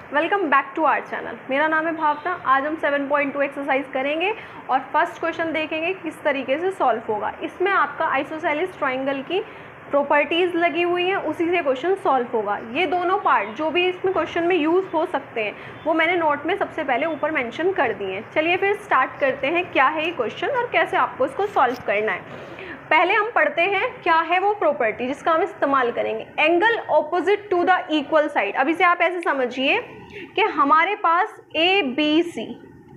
Welcome back to our channel. मेरा नाम है भावना। आज हम 7.2 एक्सरसाइज करेंगे और फर्स्ट क्वेश्चन देखेंगे किस तरीके से सॉल्व होगा। इसमें आपका आइसोसेलेस ट्राइंगल की प्रॉपर्टीज़ लगी हुई हैं, उसी से क्वेश्चन सॉल्व होगा। ये दोनों पार्ट जो भी इसमें क्वेश्चन में यूज़ हो सकते हैं वो मैंने नोट में सबसे पहले ऊपर मेंशन कर दिए हैं। चलिए फिर स्टार्ट करते हैं क्या है ये क्वेश्चन और कैसे आपको इसको सॉल्व करना है। पहले हम पढ़ते हैं क्या है वो प्रॉपर्टी जिसका हम इस्तेमाल करेंगे। Angle opposite to the equal side. अब इसे आप ऐसे समझिए कि हमारे पास ए बी सी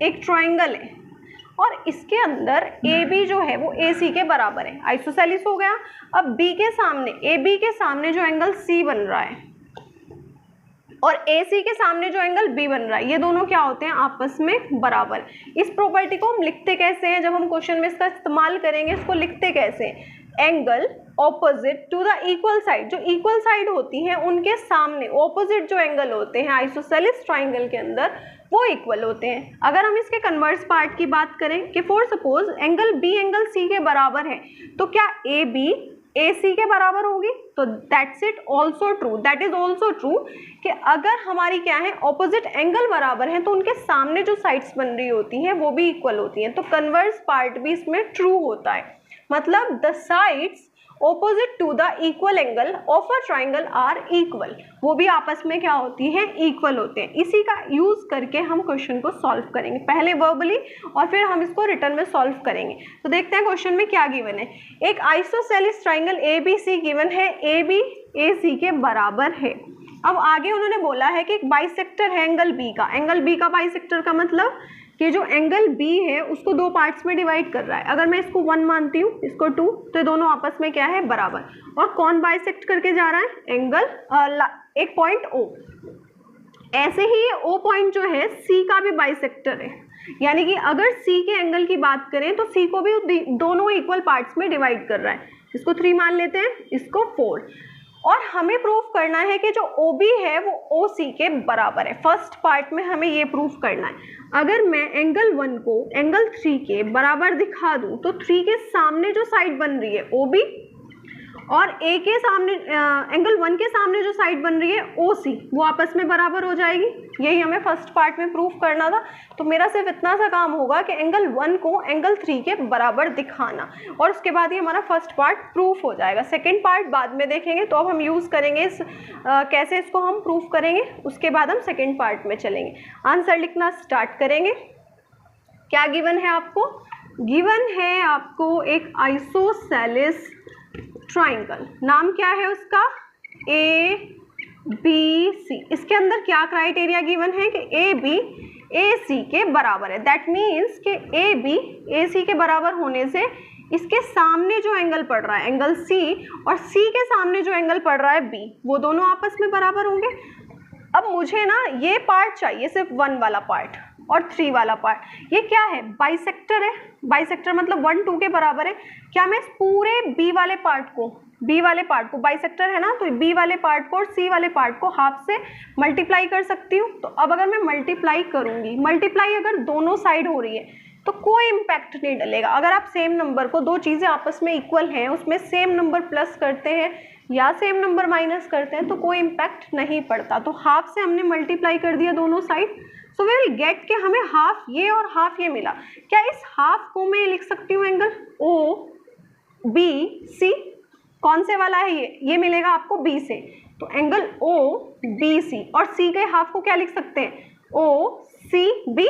एक ट्राइंगल है और इसके अंदर ए बी जो है वो ए सी के बराबर है, आइसोसेलेस हो गया। अब बी के सामने, ए बी के सामने जो एंगल सी बन रहा है और ए सी के सामने जो एंगल बी बन रहा है, ये दोनों क्या होते हैं आपस में बराबर। इस प्रॉपर्टी को हम लिखते कैसे हैं, जब हम क्वेश्चन में इसका इस्तेमाल करेंगे इसको लिखते कैसे हैं। Angle opposite to the equal side, जो इक्वल साइड होती है उनके सामने ऑपोजिट जो एंगल होते हैं आइसोसेलेस ट्राइंगल के अंदर वो इक्वल होते हैं। अगर हम इसके कन्वर्स पार्ट की बात करें कि for suppose angle B angle C के बराबर है, तो क्या ए बी ए सी के बराबर होगी? तो that's it also true, that is also true कि अगर हमारी क्या है ऑपोजिट एंगल बराबर है तो उनके सामने जो साइड्स बन रही होती हैं वो भी इक्वल होती हैं। तो कन्वर्स पार्ट भी इसमें ट्रू होता है, मतलब the sides opposite to the equal angle of a triangle are equal, वो भी आपस में क्या होती हैं इक्वल होते हैं। इसी का यूज करके हम क्वेश्चन को सॉल्व करेंगे, पहले वर्बली और फिर हम इसको रिटर्न में सॉल्व करेंगे। तो देखते हैं क्वेश्चन में क्या गिवन है। एक isosceles triangle A B C given है, ए बी ए सी के बराबर है। अब आगे उन्होंने बोला है कि एक बाइसेक्टर है एंगल बी का। एंगल बी का बाइसेक्टर का मतलब कि जो एंगल बी है उसको दो पार्ट्स में डिवाइड कर रहा है। अगर मैं इसको 1 मानती हूँ, इसको 2, तो ये दोनों आपस में क्या है बराबर। और कौन बाइसेक्ट करके जा रहा है? एंगल एक पॉइंट ओ। ऐसे ही ये ओ पॉइंट जो है सी का भी बाइसेक्टर है, यानी कि अगर सी के एंगल की बात करें तो सी को भी दोनों इक्वल पार्ट्स में डिवाइड कर रहा है। इसको 3 मान लेते हैं, इसको 4। और हमें प्रूफ करना है कि जो OB है वो OC के बराबर है। फर्स्ट पार्ट में हमें ये प्रूफ करना है। अगर मैं एंगल 1 को एंगल 3 के बराबर दिखा दूं तो 3 के सामने जो साइड बन रही है OB और ए के सामने एंगल 1 के सामने जो साइड बन रही है OC, वो आपस में बराबर हो जाएगी। यही हमें फर्स्ट पार्ट में प्रूफ करना था। तो मेरा सिर्फ इतना सा काम होगा कि एंगल 1 को एंगल 3 के बराबर दिखाना और उसके बाद ही हमारा फर्स्ट पार्ट प्रूफ हो जाएगा। सेकेंड पार्ट बाद में देखेंगे। तो अब हम यूज़ करेंगे कैसे इसको हम प्रूफ करेंगे, उसके बाद हम सेकेंड पार्ट में चलेंगे। आंसर लिखना स्टार्ट करेंगे। क्या गिवन है आपको? गिवन है आपको एक आइसोसेलेस ट्राइंगल। नाम क्या है उसका? A B C. इसके अंदर क्या क्राइटेरिया गिवन है कि ए बी ए सी के बराबर है। दैट मीन्स कि ए बी ए सी के बराबर होने से इसके सामने जो एंगल पड़ रहा है एंगल सी और सी के सामने जो एंगल पड़ रहा है बी, वो दोनों आपस में बराबर होंगे। अब मुझे ना ये पार्ट चाहिए, सिर्फ 1 वाला पार्ट और 3 वाला पार्ट। ये क्या है? बाइसेक्टर है। बाइसेक्टर मतलब 1 2 के बराबर है। क्या मैं इस पूरे बी वाले पार्ट को बाइसेक्टर है ना, तो बी वाले पार्ट को और सी वाले पार्ट को हाफ से मल्टीप्लाई कर सकती हूँ। तो अब अगर मैं मल्टीप्लाई करूँगी, मल्टीप्लाई अगर दोनों साइड हो रही है तो कोई इम्पैक्ट नहीं डलेगा। अगर आप सेम नंबर को, दो चीज़ें आपस में इक्वल हैं, उसमें सेम नंबर प्लस करते हैं या सेम नंबर माइनस करते हैं तो कोई इम्पैक्ट नहीं पड़ता। तो हाफ से हमने मल्टीप्लाई कर दिया दोनों side, so we will get के हमें हाफ ये और हाफ ये मिला। क्या इस हाफ को मैं लिख सकती हूँ एंगल ओ बी सी? कौन से वाला है ये मिलेगा आपको बी से, तो एंगल ओ बी सी। और सी के हाफ को क्या लिख सकते हैं? ओ सी बी।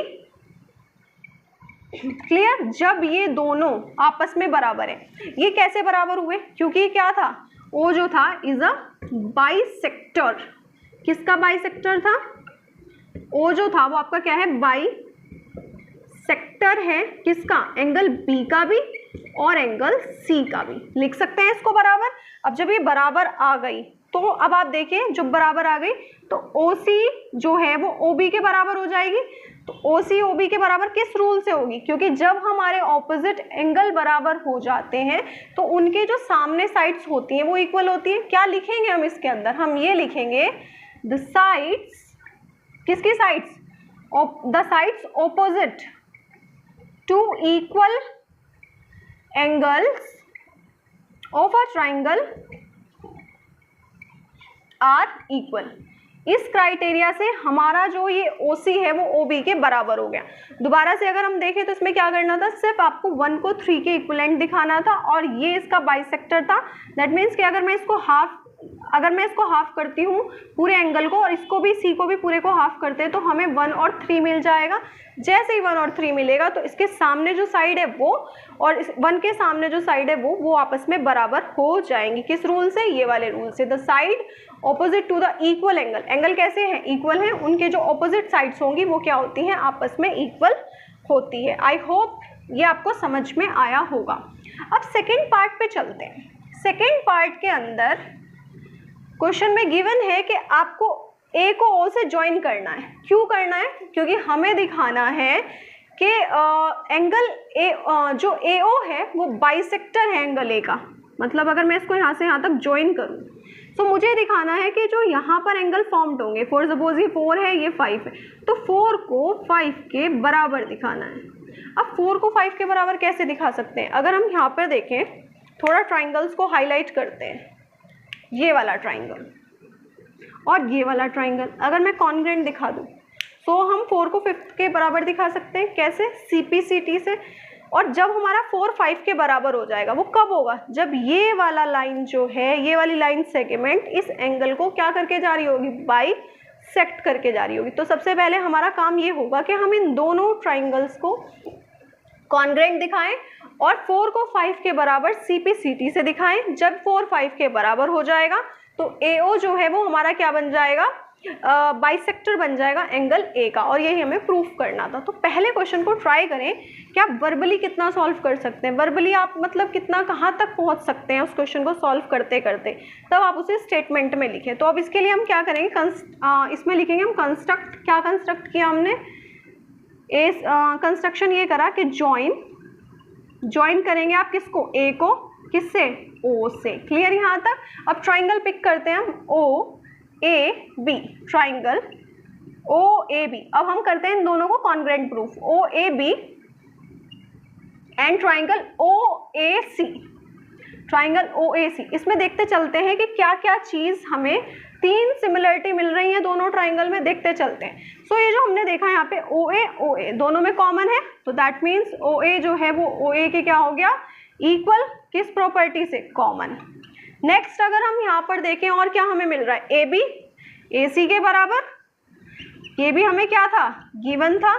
क्लियर? जब ये दोनों आपस में बराबर है। ये कैसे बराबर हुए? क्योंकि क्या था, ओ जो था इज अ बाइसेक्टर। किसका बाइसेक्टर था? ओ जो था वो आपका क्या है? बाइसेक्टर है। किसका? एंगल बी का भी और एंगल सी का भी। लिख सकते हैं इसको बराबर। अब जब ये बराबर आ गई तो अब आप देखिए, जब बराबर आ गई तो OC जो है वो OB के बराबर हो जाएगी। तो OC OB के बराबर किस रूल से होगी? क्योंकि जब हमारे ऑपोजिट एंगल बराबर हो जाते हैं तो उनके जो सामने साइड्स होती हैं वो इक्वल होती हैं। क्या लिखेंगे हम इसके अंदर? हम ये लिखेंगे द साइड्स, किसकी sides? The sides opposite to equal angles of a triangle are equal. इस क्राइटेरिया से हमारा जो ये OC है वो OB के बराबर हो गया। दोबारा से अगर हम देखें तो इसमें क्या करना था, सिर्फ आपको 1 को 3 के इक्विवेलेंट दिखाना था और ये इसका बाइसेक्टर था। दैट मीन्स कि अगर मैं इसको हाफ करती हूँ पूरे एंगल को और इसको भी C को भी पूरे को हाफ करते हैं तो हमें 1 और 3 मिल जाएगा। जैसे ही 1 और 3 मिलेगा तो इसके सामने जो साइड है वो और 1 के सामने जो साइड है वो आपस में बराबर हो जाएंगी। किस रूल से? ये वाले रूल से। The side opposite to the equal angle, angle कैसे हैं? इक्वल हैं, उनके जो ऑपोजिट साइड्स होंगी वो क्या होती हैं? आपस में इक्वल होती है। आई होप ये आपको समझ में आया होगा। अब सेकेंड पार्ट पे चलते हैं। सेकेंड पार्ट के अंदर क्वेश्चन में गिवन है कि आपको A को O से ज्वाइन करना है। क्यों करना है? क्योंकि हमें दिखाना है कि एंगल जो AO है वो बाइसेक्टर है एंगल A का। मतलब अगर मैं इसको यहाँ से यहाँ तक ज्वाइन करूँ तो मुझे दिखाना है कि जो यहाँ पर एंगल फॉर्म्ड होंगे, फॉर सपोज ये 4 है, ये 5 है, तो 4 को 5 के बराबर दिखाना है। अब 4 को 5 के बराबर कैसे दिखा सकते हैं? अगर हम यहाँ पर देखें, थोड़ा ट्राइंगल्स को हाईलाइट करते हैं, ये वाला ट्राइंगल और ये वाला ट्राइंगल अगर मैं कॉन्ग्रेंट दिखा दूँ तो हम 4 को 5 के बराबर दिखा सकते हैं। कैसे? CPCT से। और जब हमारा 4 5 के बराबर हो जाएगा वो कब होगा? जब ये वाला लाइन जो है, ये वाली लाइन सेगमेंट इस एंगल को क्या करके जा रही होगी? बाइसेक्ट करके जा रही होगी। तो सबसे पहले हमारा काम ये होगा कि हम इन दोनों ट्राइंगल्स को कॉन्ग्रेंट दिखाएं और 4 को 5 के बराबर CPCT से दिखाएं। जब 4 5 के बराबर हो जाएगा तो AO जो है वो हमारा क्या बन जाएगा? बाइसेक्टर बन जाएगा एंगल A का। और यही हमें प्रूफ करना था। तो पहले क्वेश्चन को ट्राई करें कि आप वर्बली कितना सॉल्व कर सकते हैं। वर्बली आप मतलब कितना कहाँ तक पहुँच सकते हैं उस क्वेश्चन को सॉल्व करते करते, तब आप उसे स्टेटमेंट में लिखें। तो अब इसके लिए हम क्या करेंगे? इसमें लिखेंगे हम कंस्ट्रक्ट। क्या कंस्ट्रक्ट किया हमने? कंस्ट्रक्शन ये करा कि ज्वाइन करेंगे आप किसको? A को किससे? O से। क्लियर यहाँ तक? अब ट्राइंगल पिक करते हैं हम OAB, ट्राइंगल OAB। अब हम करते हैं इन दोनों को congruent proof, OAB and triangle OAC, triangle OAC। इसमें देखते चलते हैं कि क्या क्या चीज़ हमें 3 सिमिलरिटी मिल रही है दोनों ट्राइंगल में, देखते चलते हैं। सो ये जो हमने देखा यहाँ पे OA दोनों में कॉमन है, तो दैट मीन्स OA जो है वो OA के क्या हो गया? इक्वल। किस प्रॉपर्टी से? कॉमन। नेक्स्ट अगर हम यहाँ पर देखें और क्या हमें मिल रहा है? AB AC के बराबर। ये भी हमें क्या था? गिवन था।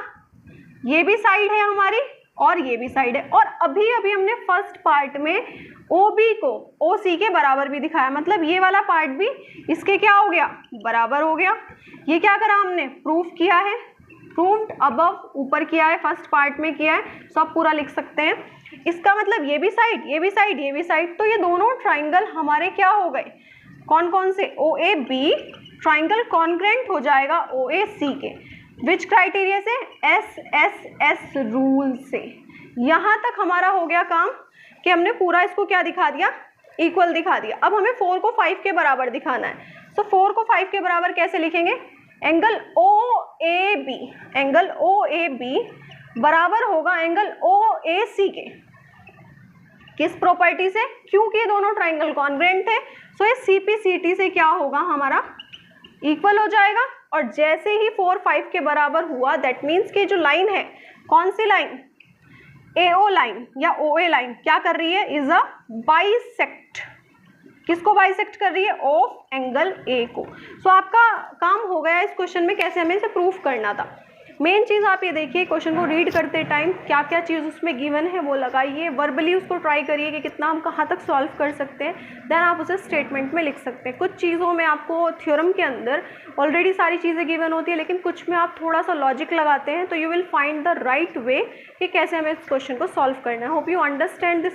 ये भी साइड है हमारी और ये भी साइड है। और अभी हमने फर्स्ट पार्ट में OB को OC के बराबर भी दिखाया, मतलब ये वाला पार्ट भी इसके क्या हो गया? बराबर हो गया। ये क्या करा हमने? प्रूफ किया है। प्रूव्ड अबव ऊपर किया है, फर्स्ट पार्ट में किया है, सब पूरा लिख सकते हैं। इसका मतलब ये भी साइड, ये भी साइड, ये भी साइड, तो ये दोनों ट्राइंगल हमारे क्या हो गए? कौन कौन से? OAB ट्राइंगल कॉन्ग्रेंट हो जाएगा OAC के। विच क्राइटेरिया से? SSS रूल से। यहाँ तक हमारा हो गया काम कि हमने पूरा इसको क्या दिखा दिया? इक्वल दिखा दिया। अब हमें 4 को 5 के बराबर दिखाना है। सो 4 को 5 के बराबर कैसे लिखेंगे? एंगल OAB, एंगल OAB बराबर होगा एंगल OAC के। किस प्रॉपर्टी से? क्योंकि ये दोनों ट्राइंगल कॉन्ग्रेंट थे। सो ये CPCT से क्या होगा? हमारा इक्वल हो जाएगा। और जैसे ही 4 5 के बराबर हुआ, दैट मीन्स कि जो लाइन है, कौन सी लाइन? AO लाइन या OA लाइन क्या कर रही है? Is a bisect. किसको बाइसेक्ट कर रही है? ऑफ एंगल A को। सो आपका काम हो गया इस क्वेश्चन में कैसे हमें इसे प्रूफ करना था। मेन चीज़ आप ये देखिए, क्वेश्चन को रीड करते टाइम क्या क्या चीज़ उसमें गिवन है वो लगाइए, वर्बली उसको ट्राई करिए कि कितना हम कहाँ तक सॉल्व कर सकते हैं, देन आप उसे स्टेटमेंट में लिख सकते हैं। कुछ चीज़ों में आपको थ्योरम के अंदर ऑलरेडी सारी चीज़ें गिवन होती है, लेकिन कुछ में आप थोड़ा सा लॉजिक लगाते हैं, तो you will find the right way कि कैसे हमें इस क्वेश्चन को सॉल्व करना है। Hope you understand this.